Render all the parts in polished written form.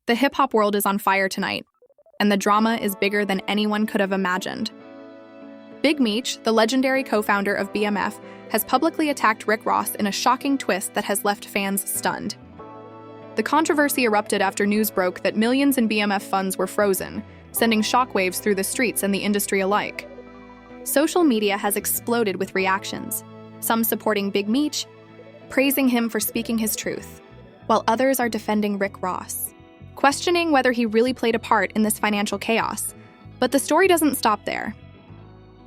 The hip-hop world is on fire tonight, and the drama is bigger than anyone could have imagined. Big Meech, the legendary co-founder of BMF, has publicly attacked Rick Ross in a shocking twist that has left fans stunned. The controversy erupted after news broke that millions in BMF funds were frozen, sending shockwaves through the streets and the industry alike. Social media has exploded with reactions, some supporting Big Meech, praising him for speaking his truth, while others are defending Rick Ross, questioning whether he really played a part in this financial chaos. But the story doesn't stop there.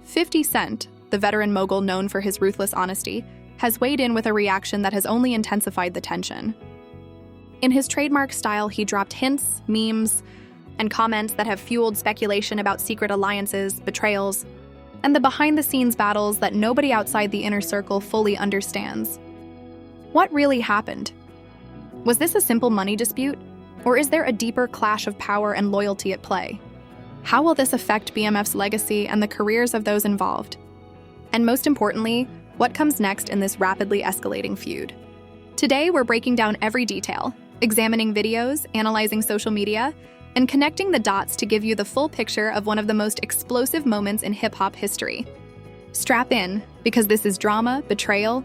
50 Cent, the veteran mogul known for his ruthless honesty, has weighed in with a reaction that has only intensified the tension. In his trademark style, he dropped hints, memes, and comments that have fueled speculation about secret alliances, betrayals, and the behind-the-scenes battles that nobody outside the inner circle fully understands. What really happened? Was this a simple money dispute? Or is there a deeper clash of power and loyalty at play? How will this affect BMF's legacy and the careers of those involved? And most importantly, what comes next in this rapidly escalating feud? Today, we're breaking down every detail, examining videos, analyzing social media, and connecting the dots to give you the full picture of one of the most explosive moments in hip-hop history. Strap in, because this is drama, betrayal,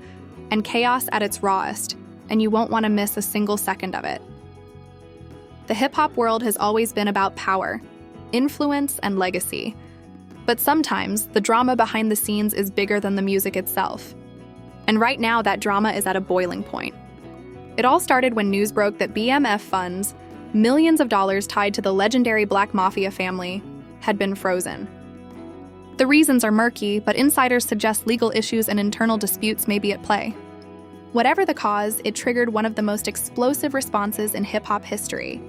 and chaos at its rawest, and you won't want to miss a single second of it. The hip-hop world has always been about power, influence, and legacy. But sometimes, the drama behind the scenes is bigger than the music itself. And right now, that drama is at a boiling point. It all started when news broke that BMF funds, millions of dollars tied to the legendary Black Mafia family, had been frozen. The reasons are murky, but insiders suggest legal issues and internal disputes may be at play. Whatever the cause, it triggered one of the most explosive responses in hip-hop history.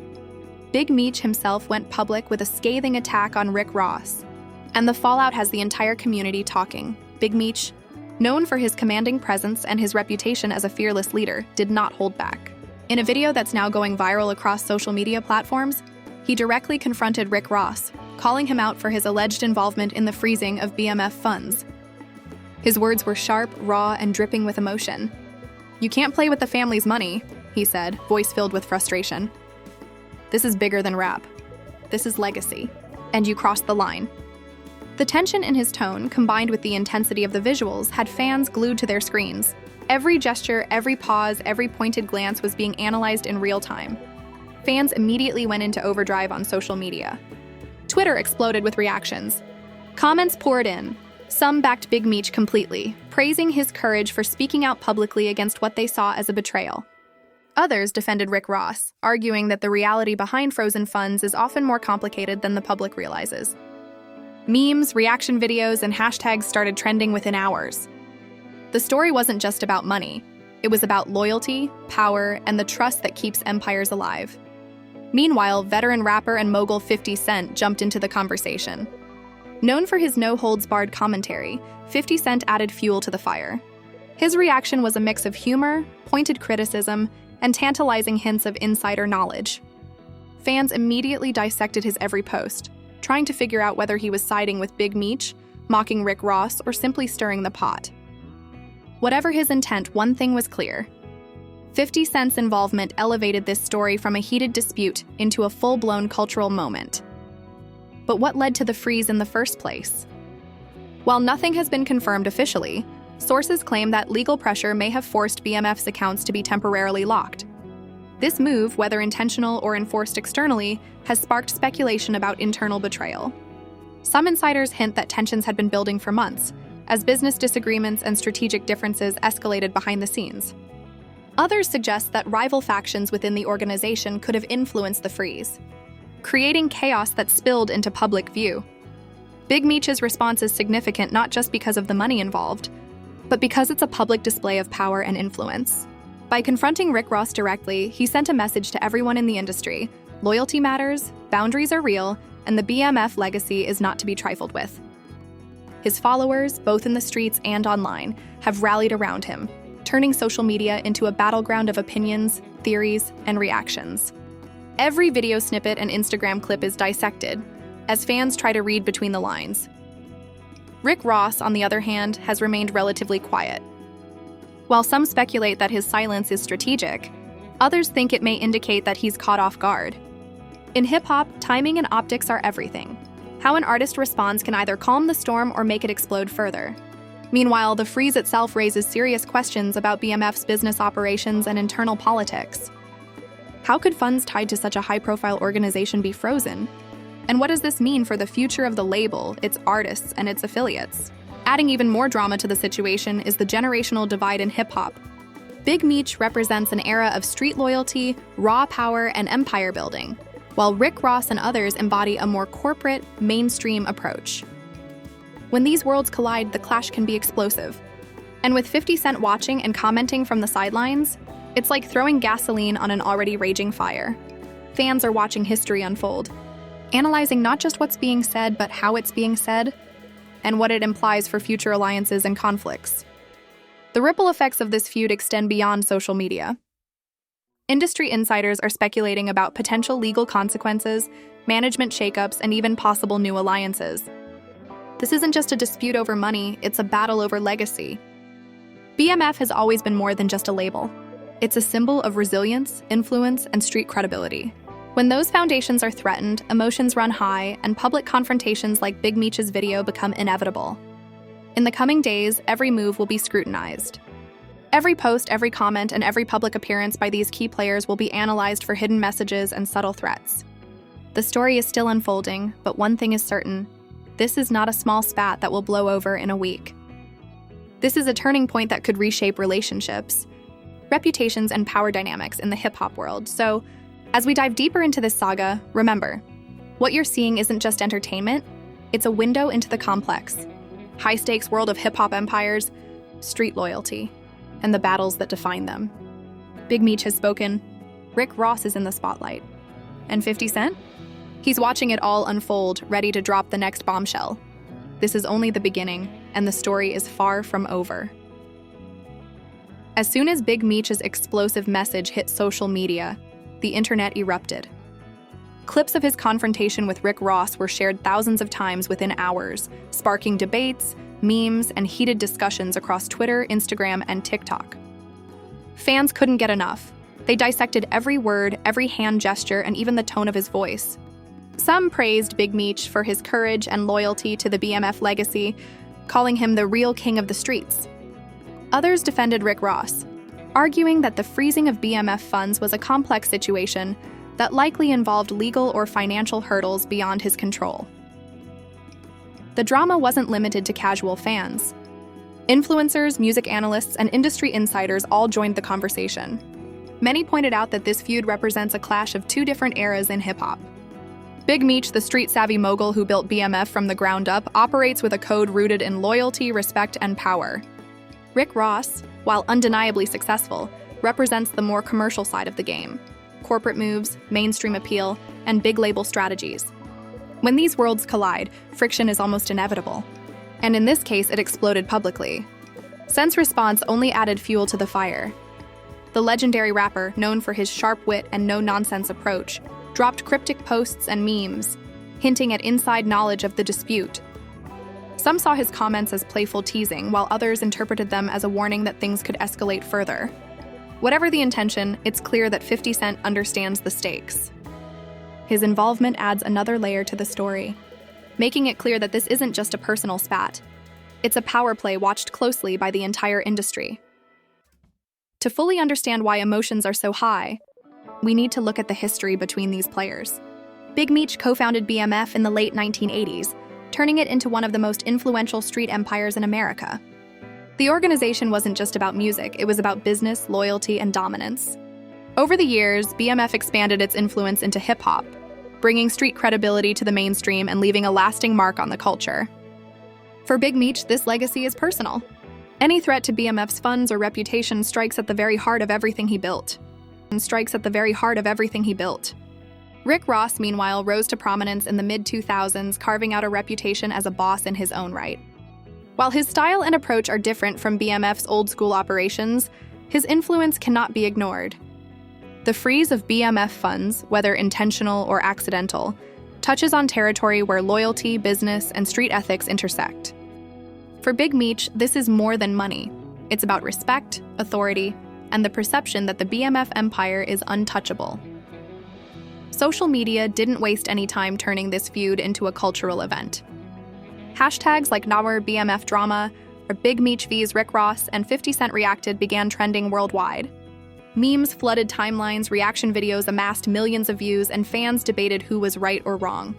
Big Meech himself went public with a scathing attack on Rick Ross, and the fallout has the entire community talking. Big Meech, known for his commanding presence and his reputation as a fearless leader, did not hold back. In a video that's now going viral across social media platforms, he directly confronted Rick Ross, calling him out for his alleged involvement in the freezing of BMF funds. His words were sharp, raw, and dripping with emotion. "You can't play with the family's money," he said, voice filled with frustration. "This is bigger than rap. This is legacy. And you crossed the line." The tension in his tone, combined with the intensity of the visuals, had fans glued to their screens. Every gesture, every pause, every pointed glance was being analyzed in real time. Fans immediately went into overdrive on social media. Twitter exploded with reactions. Comments poured in. Some backed Big Meech completely, praising his courage for speaking out publicly against what they saw as a betrayal. Others defended Rick Ross, arguing that the reality behind frozen funds is often more complicated than the public realizes. Memes, reaction videos, and hashtags started trending within hours. The story wasn't just about money. It was about loyalty, power, and the trust that keeps empires alive. Meanwhile, veteran rapper and mogul 50 Cent jumped into the conversation. Known for his no-holds-barred commentary, 50 Cent added fuel to the fire. His reaction was a mix of humor, pointed criticism, and tantalizing hints of insider knowledge. Fans immediately dissected his every post, trying to figure out whether he was siding with Big Meech, mocking Rick Ross, or simply stirring the pot. Whatever his intent, one thing was clear. 50 Cent's involvement elevated this story from a heated dispute into a full-blown cultural moment. But what led to the freeze in the first place? While nothing has been confirmed officially, sources claim that legal pressure may have forced BMF's accounts to be temporarily locked. This move, whether intentional or enforced externally, has sparked speculation about internal betrayal. Some insiders hint that tensions had been building for months, as business disagreements and strategic differences escalated behind the scenes. Others suggest that rival factions within the organization could have influenced the freeze, creating chaos that spilled into public view. Big Meech's response is significant not just because of the money involved, but because it's a public display of power and influence. By confronting Rick Ross directly, he sent a message to everyone in the industry: loyalty matters, boundaries are real, and the BMF legacy is not to be trifled with. His followers, both in the streets and online, have rallied around him, turning social media into a battleground of opinions, theories, and reactions. Every video snippet and Instagram clip is dissected, as fans try to read between the lines. Rick Ross, on the other hand, has remained relatively quiet. While some speculate that his silence is strategic, others think it may indicate that he's caught off guard. In hip-hop, timing and optics are everything. How an artist responds can either calm the storm or make it explode further. Meanwhile, the freeze itself raises serious questions about BMF's business operations and internal politics. How could funds tied to such a high-profile organization be frozen? And what does this mean for the future of the label, its artists, and its affiliates? Adding even more drama to the situation is the generational divide in hip-hop. Big Meech represents an era of street loyalty, raw power, and empire building, while Rick Ross and others embody a more corporate, mainstream approach. When these worlds collide, the clash can be explosive. And with 50 Cent watching and commenting from the sidelines, it's like throwing gasoline on an already raging fire. Fans are watching history unfold, analyzing not just what's being said, but how it's being said, and what it implies for future alliances and conflicts. The ripple effects of this feud extend beyond social media. Industry insiders are speculating about potential legal consequences, management shakeups, and even possible new alliances. This isn't just a dispute over money, it's a battle over legacy. BMF has always been more than just a label. It's a symbol of resilience, influence, and street credibility. When those foundations are threatened, emotions run high, and public confrontations like Big Meech's video become inevitable. In the coming days, every move will be scrutinized. Every post, every comment, and every public appearance by these key players will be analyzed for hidden messages and subtle threats. The story is still unfolding, but one thing is certain: this is not a small spat that will blow over in a week. This is a turning point that could reshape relationships, reputations, and power dynamics in the hip-hop world. So, as we dive deeper into this saga, remember, what you're seeing isn't just entertainment, it's a window into the complex, high-stakes world of hip-hop empires, street loyalty, and the battles that define them. Big Meech has spoken, Rick Ross is in the spotlight. And 50 Cent? He's watching it all unfold, ready to drop the next bombshell. This is only the beginning, and the story is far from over. As soon as Big Meech's explosive message hit social media, the internet erupted. Clips of his confrontation with Rick Ross were shared thousands of times within hours, sparking debates, memes, and heated discussions across Twitter, Instagram, and TikTok. Fans couldn't get enough. They dissected every word, every hand gesture, and even the tone of his voice. Some praised Big Meech for his courage and loyalty to the BMF legacy, calling him the real king of the streets. Others defended Rick Ross, arguing that the freezing of BMF funds was a complex situation that likely involved legal or financial hurdles beyond his control. The drama wasn't limited to casual fans. Influencers, music analysts, and industry insiders all joined the conversation. Many pointed out that this feud represents a clash of two different eras in hip-hop. Big Meech, the street-savvy mogul who built BMF from the ground up, operates with a code rooted in loyalty, respect, and power. Rick Ross, while undeniably successful, represents the more commercial side of the game: corporate moves, mainstream appeal, and big label strategies. When these worlds collide, friction is almost inevitable. And in this case, it exploded publicly. Cent's response only added fuel to the fire. The legendary rapper, known for his sharp wit and no-nonsense approach, dropped cryptic posts and memes, hinting at inside knowledge of the dispute. Some saw his comments as playful teasing, while others interpreted them as a warning that things could escalate further. Whatever the intention, it's clear that 50 Cent understands the stakes. His involvement adds another layer to the story, making it clear that this isn't just a personal spat. It's a power play watched closely by the entire industry. To fully understand why emotions are so high, we need to look at the history between these players. Big Meech co-founded BMF in the late 1980s, turning it into one of the most influential street empires in America. The organization wasn't just about music, it was about business, loyalty, and dominance. Over the years, BMF expanded its influence into hip-hop, bringing street credibility to the mainstream and leaving a lasting mark on the culture. For Big Meech, this legacy is personal. Any threat to BMF's funds or reputation strikes at the very heart of everything he built. Rick Ross, meanwhile, rose to prominence in the mid-2000s, carving out a reputation as a boss in his own right. While his style and approach are different from BMF's old-school operations, his influence cannot be ignored. The freeze of BMF funds, whether intentional or accidental, touches on territory where loyalty, business, and street ethics intersect. For Big Meech, this is more than money. It's about respect, authority, and the perception that the BMF empire is untouchable. Social media didn't waste any time turning this feud into a cultural event. Hashtags like Our BMF Drama, or Big Meech vs. Rick Ross, and 50 Cent Reacted began trending worldwide. Memes flooded timelines, reaction videos amassed millions of views, and fans debated who was right or wrong.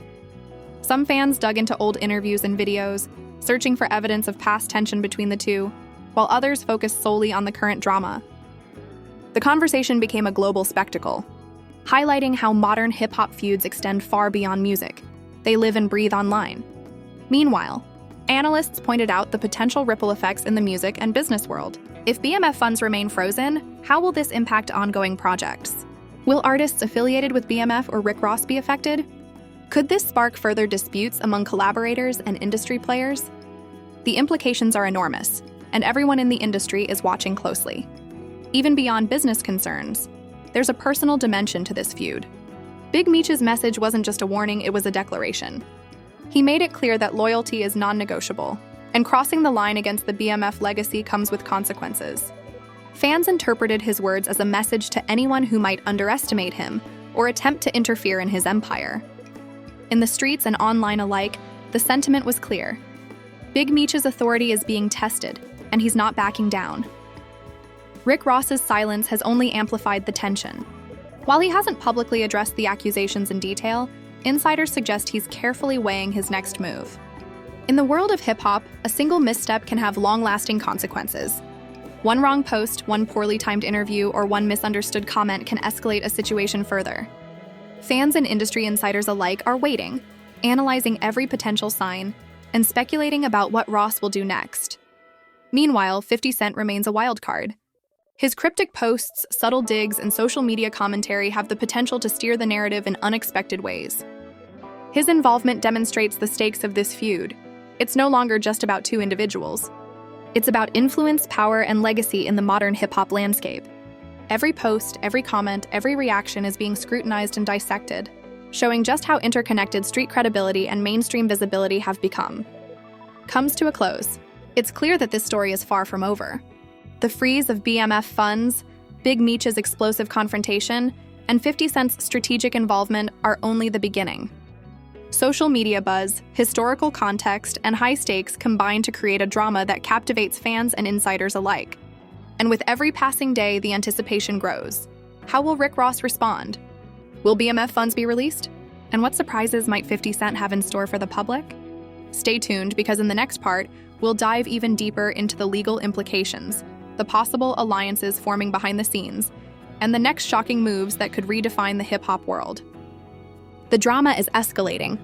Some fans dug into old interviews and videos, searching for evidence of past tension between the two, while others focused solely on the current drama. The conversation became a global spectacle, highlighting how modern hip-hop feuds extend far beyond music. They live and breathe online. Meanwhile, analysts pointed out the potential ripple effects in the music and business world. If BMF funds remain frozen, how will this impact ongoing projects? Will artists affiliated with BMF or Rick Ross be affected? Could this spark further disputes among collaborators and industry players? The implications are enormous, and everyone in the industry is watching closely. Even beyond business concerns, there's a personal dimension to this feud. Big Meech's message wasn't just a warning, it was a declaration. He made it clear that loyalty is non-negotiable, and crossing the line against the BMF legacy comes with consequences. Fans interpreted his words as a message to anyone who might underestimate him or attempt to interfere in his empire. In the streets and online alike, the sentiment was clear. Big Meech's authority is being tested, and he's not backing down. Rick Ross's silence has only amplified the tension. While he hasn't publicly addressed the accusations in detail, insiders suggest he's carefully weighing his next move. In the world of hip-hop, a single misstep can have long-lasting consequences. One wrong post, one poorly timed interview, or one misunderstood comment can escalate a situation further. Fans and industry insiders alike are waiting, analyzing every potential sign, and speculating about what Ross will do next. Meanwhile, 50 Cent remains a wild card. His cryptic posts, subtle digs, and social media commentary have the potential to steer the narrative in unexpected ways. His involvement demonstrates the stakes of this feud. It's no longer just about two individuals. It's about influence, power, and legacy in the modern hip-hop landscape. Every post, every comment, every reaction is being scrutinized and dissected, showing just how interconnected street credibility and mainstream visibility have become. Comes to a close. It's clear that this story is far from over. The freeze of BMF funds, Big Meech's explosive confrontation, and 50 Cent's strategic involvement are only the beginning. Social media buzz, historical context, and high stakes combine to create a drama that captivates fans and insiders alike. And with every passing day, the anticipation grows. How will Rick Ross respond? Will BMF funds be released? And what surprises might 50 Cent have in store for the public? Stay tuned, because in the next part, we'll dive even deeper into the legal implications, the possible alliances forming behind the scenes, and the next shocking moves that could redefine the hip-hop world. The drama is escalating,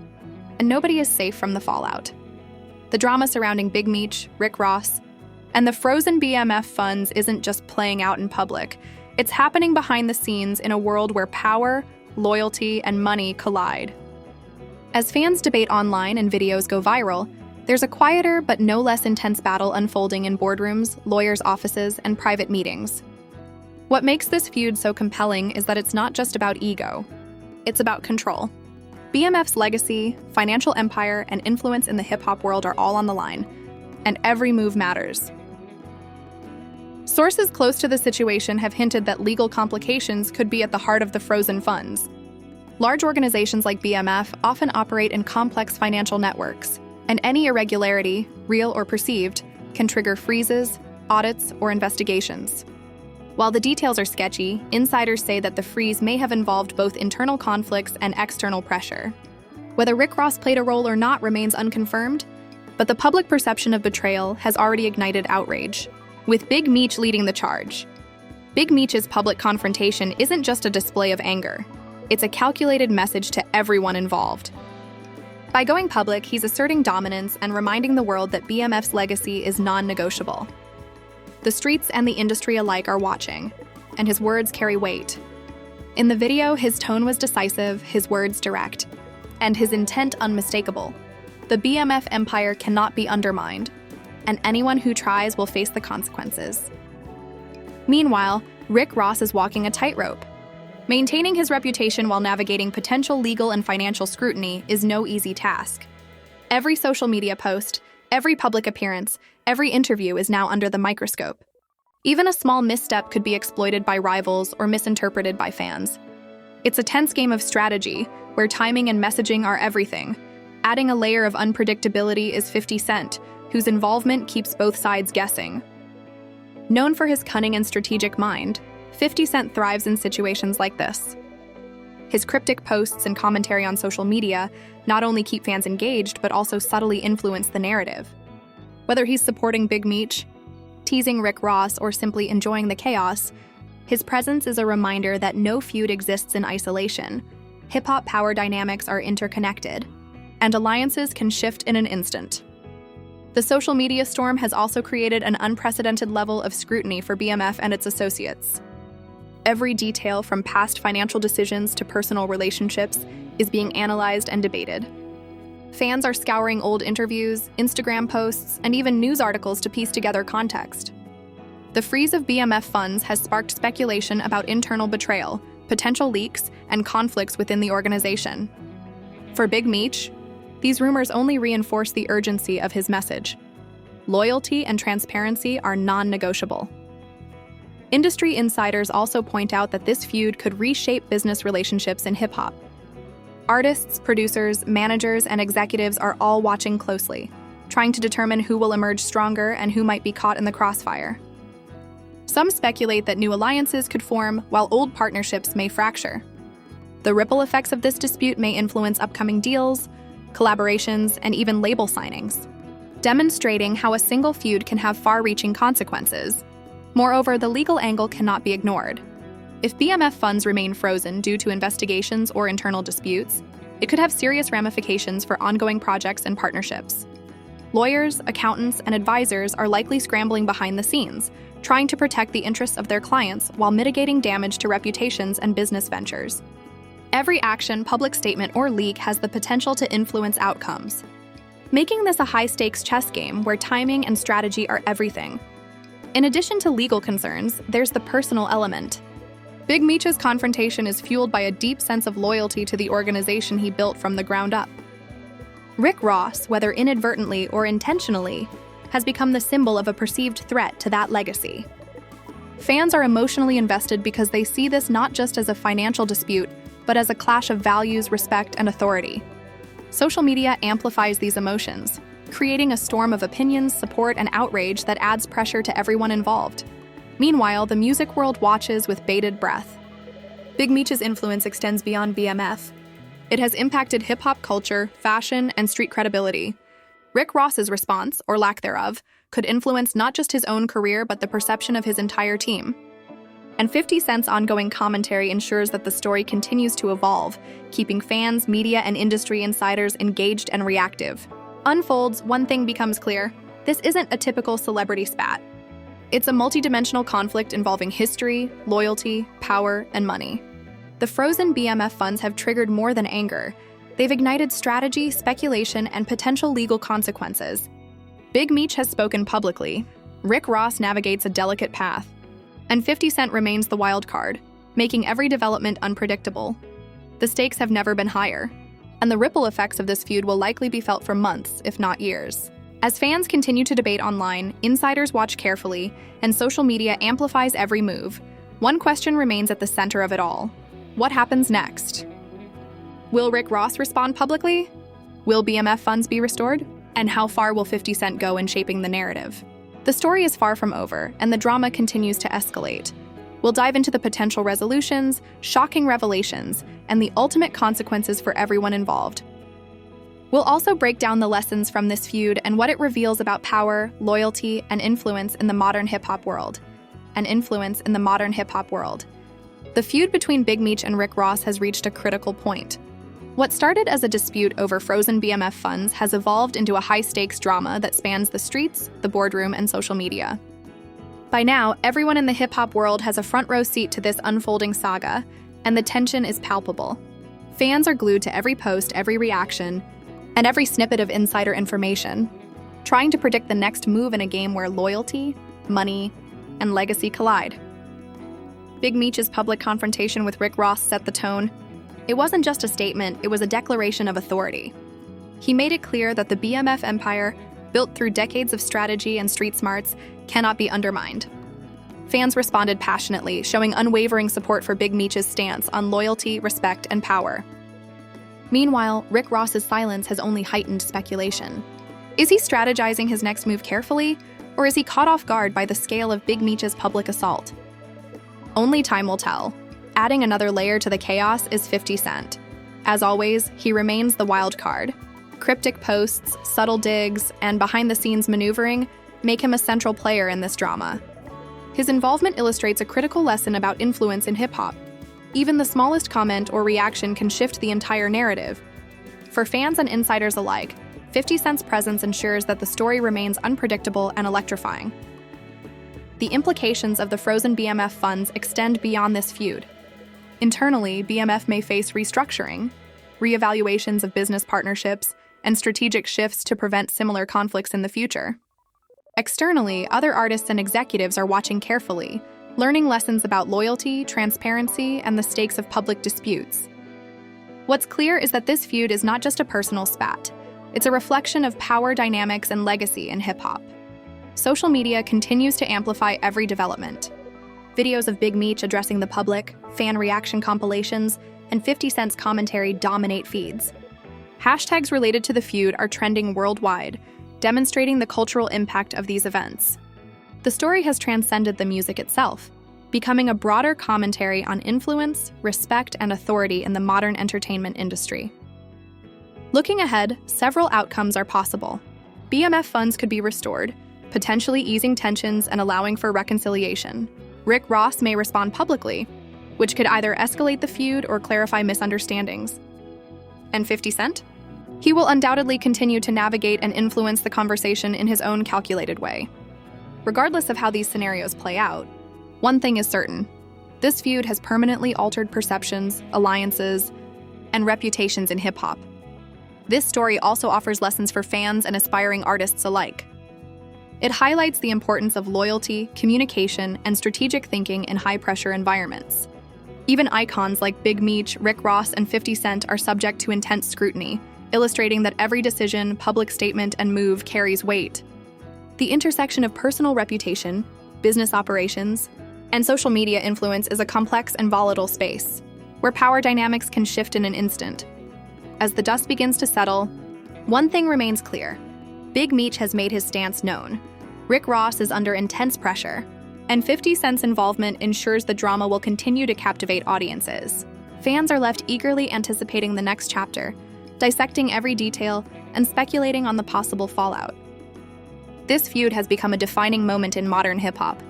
and nobody is safe from the fallout. The drama surrounding Big Meech, Rick Ross, and the frozen BMF funds isn't just playing out in public. It's happening behind the scenes in a world where power, loyalty, and money collide. As fans debate online and videos go viral, there's a quieter but no less intense battle unfolding in boardrooms, lawyers' offices, and private meetings. What makes this feud so compelling is that it's not just about ego. It's about control. BMF's legacy, financial empire, and influence in the hip-hop world are all on the line, and every move matters. Sources close to the situation have hinted that legal complications could be at the heart of the frozen funds. Large organizations like BMF often operate in complex financial networks, and any irregularity, real or perceived, can trigger freezes, audits, or investigations. While the details are sketchy, insiders say that the freeze may have involved both internal conflicts and external pressure. Whether Rick Ross played a role or not remains unconfirmed, but the public perception of betrayal has already ignited outrage, with Big Meech leading the charge. Big Meech's public confrontation isn't just a display of anger. It's a calculated message to everyone involved. By going public, he's asserting dominance and reminding the world that BMF's legacy is non-negotiable. The streets and the industry alike are watching, and his words carry weight. In the video, his tone was decisive, his words direct, and his intent unmistakable. The BMF empire cannot be undermined, and anyone who tries will face the consequences. Meanwhile, Rick Ross is walking a tightrope. Maintaining his reputation while navigating potential legal and financial scrutiny is no easy task. Every social media post, every public appearance, every interview is now under the microscope. Even a small misstep could be exploited by rivals or misinterpreted by fans. It's a tense game of strategy, where timing and messaging are everything. Adding a layer of unpredictability is 50 Cent, whose involvement keeps both sides guessing. Known for his cunning and strategic mind, 50 Cent thrives in situations like this. His cryptic posts and commentary on social media not only keep fans engaged, but also subtly influence the narrative. Whether he's supporting Big Meech, teasing Rick Ross, or simply enjoying the chaos, his presence is a reminder that no feud exists in isolation. Hip-hop power dynamics are interconnected, and alliances can shift in an instant. The social media storm has also created an unprecedented level of scrutiny for BMF and its associates. Every detail, from past financial decisions to personal relationships, is being analyzed and debated. Fans are scouring old interviews, Instagram posts, and even news articles to piece together context. The freeze of BMF funds has sparked speculation about internal betrayal, potential leaks, and conflicts within the organization. For Big Meech, these rumors only reinforce the urgency of his message. Loyalty and transparency are non-negotiable. Industry insiders also point out that this feud could reshape business relationships in hip-hop. Artists, producers, managers, and executives are all watching closely, trying to determine who will emerge stronger and who might be caught in the crossfire. Some speculate that new alliances could form, while old partnerships may fracture. The ripple effects of this dispute may influence upcoming deals, collaborations, and even label signings, demonstrating how a single feud can have far-reaching consequences. Moreover, the legal angle cannot be ignored. If BMF funds remain frozen due to investigations or internal disputes, it could have serious ramifications for ongoing projects and partnerships. Lawyers, accountants, and advisors are likely scrambling behind the scenes, trying to protect the interests of their clients while mitigating damage to reputations and business ventures. Every action, public statement, or leak has the potential to influence outcomes, making this a high-stakes chess game where timing and strategy are everything. In addition to legal concerns, there's the personal element. Big Meech's confrontation is fueled by a deep sense of loyalty to the organization he built from the ground up. Rick Ross, whether inadvertently or intentionally, has become the symbol of a perceived threat to that legacy. Fans are emotionally invested because they see this not just as a financial dispute, but as a clash of values, respect, and authority. Social media amplifies these emotions, creating a storm of opinions, support, and outrage that adds pressure to everyone involved. Meanwhile, the music world watches with bated breath. Big Meech's influence extends beyond BMF. It has impacted hip-hop culture, fashion, and street credibility. Rick Ross's response, or lack thereof, could influence not just his own career but the perception of his entire team. And 50 Cent's ongoing commentary ensures that the story continues to evolve, keeping fans, media, and industry insiders engaged and reactive. Unfolds, one thing becomes clear: this isn't a typical celebrity spat. It's a multidimensional conflict involving history, loyalty, power, and money. The frozen BMF funds have triggered more than anger. They've ignited strategy, speculation, and potential legal consequences. Big Meech has spoken publicly. Rick Ross navigates a delicate path. And 50 Cent remains the wild card, making every development unpredictable. The stakes have never been higher, and the ripple effects of this feud will likely be felt for months, if not years. As fans continue to debate online, insiders watch carefully, and social media amplifies every move. One question remains at the center of it all: what happens next? Will Rick Ross respond publicly? Will BMF funds be restored? And how far will 50 Cent go in shaping the narrative? The story is far from over, and the drama continues to escalate. We'll dive into the potential resolutions, shocking revelations, and the ultimate consequences for everyone involved. We'll also break down the lessons from this feud and what it reveals about power, loyalty, and influence in the modern hip-hop world. The feud between Big Meech and Rick Ross has reached a critical point. What started as a dispute over frozen BMF funds has evolved into a high-stakes drama that spans the streets, the boardroom, and social media. By now, everyone in the hip-hop world has a front-row seat to this unfolding saga, and the tension is palpable. Fans are glued to every post, every reaction, and every snippet of insider information, trying to predict the next move in a game where loyalty, money, and legacy collide. Big Meech's public confrontation with Rick Ross set the tone. It wasn't just a statement, it was a declaration of authority. He made it clear that the BMF empire, built through decades of strategy and street smarts, cannot be undermined. Fans responded passionately, showing unwavering support for Big Meech's stance on loyalty, respect, and power. Meanwhile, Rick Ross's silence has only heightened speculation. Is he strategizing his next move carefully, or is he caught off guard by the scale of Big Meech's public assault? Only time will tell. Adding another layer to the chaos is 50 Cent. As always, he remains the wild card. Cryptic posts, subtle digs, and behind-the-scenes maneuvering make him a central player in this drama. His involvement illustrates a critical lesson about influence in hip-hop. Even the smallest comment or reaction can shift the entire narrative. For fans and insiders alike, 50 Cent's presence ensures that the story remains unpredictable and electrifying. The implications of the frozen BMF funds extend beyond this feud. Internally, BMF may face restructuring, reevaluations of business partnerships, and strategic shifts to prevent similar conflicts in the future. Externally, other artists and executives are watching carefully, learning lessons about loyalty, transparency, and the stakes of public disputes. What's clear is that this feud is not just a personal spat. It's a reflection of power dynamics and legacy in hip-hop. Social media continues to amplify every development. Videos of Big Meech addressing the public, fan reaction compilations, and 50 Cent's commentary dominate feeds. Hashtags related to the feud are trending worldwide, demonstrating the cultural impact of these events. The story has transcended the music itself, becoming a broader commentary on influence, respect, and authority in the modern entertainment industry. Looking ahead, several outcomes are possible. BMF funds could be restored, potentially easing tensions and allowing for reconciliation. Rick Ross may respond publicly, which could either escalate the feud or clarify misunderstandings. And 50 Cent? He will undoubtedly continue to navigate and influence the conversation in his own calculated way. Regardless of how these scenarios play out, one thing is certain: this feud has permanently altered perceptions, alliances, and reputations in hip-hop. This story also offers lessons for fans and aspiring artists alike. It highlights the importance of loyalty, communication, and strategic thinking in high-pressure environments. Even icons like Big Meech, Rick Ross, and 50 Cent are subject to intense scrutiny, illustrating that every decision, public statement, and move carries weight. The intersection of personal reputation, business operations, and social media influence is a complex and volatile space, where power dynamics can shift in an instant. As the dust begins to settle, one thing remains clear: Big Meech has made his stance known. Rick Ross is under intense pressure, and 50 Cent's involvement ensures the drama will continue to captivate audiences. Fans are left eagerly anticipating the next chapter, dissecting every detail and speculating on the possible fallout. This feud has become a defining moment in modern hip-hop,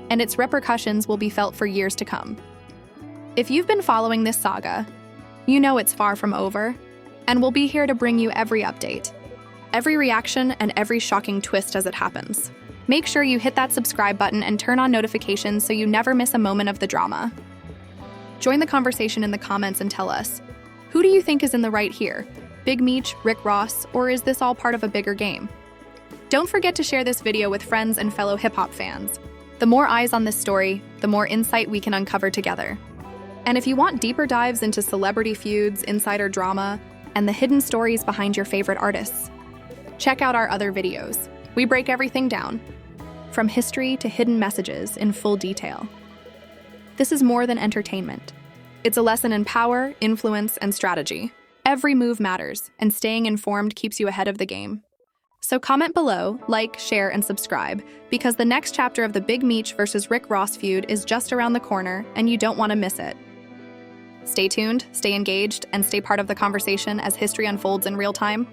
and its repercussions will be felt for years to come. If you've been following this saga, you know it's far from over, and we'll be here to bring you every update, every reaction, and every shocking twist as it happens. Make sure you hit that subscribe button and turn on notifications so you never miss a moment of the drama. Join the conversation in the comments and tell us, who do you think is in the right here? Big Meech, Rick Ross, or is this all part of a bigger game? Don't forget to share this video with friends and fellow hip-hop fans. The more eyes on this story, the more insight we can uncover together. And if you want deeper dives into celebrity feuds, insider drama, and the hidden stories behind your favorite artists, check out our other videos. We break everything down, from history to hidden messages in full detail. This is more than entertainment. It's a lesson in power, influence, and strategy. Every move matters, and staying informed keeps you ahead of the game. So comment below, like, share, and subscribe, because the next chapter of the Big Meech versus Rick Ross feud is just around the corner, and you don't want to miss it. Stay tuned, stay engaged, and stay part of the conversation as history unfolds in real time.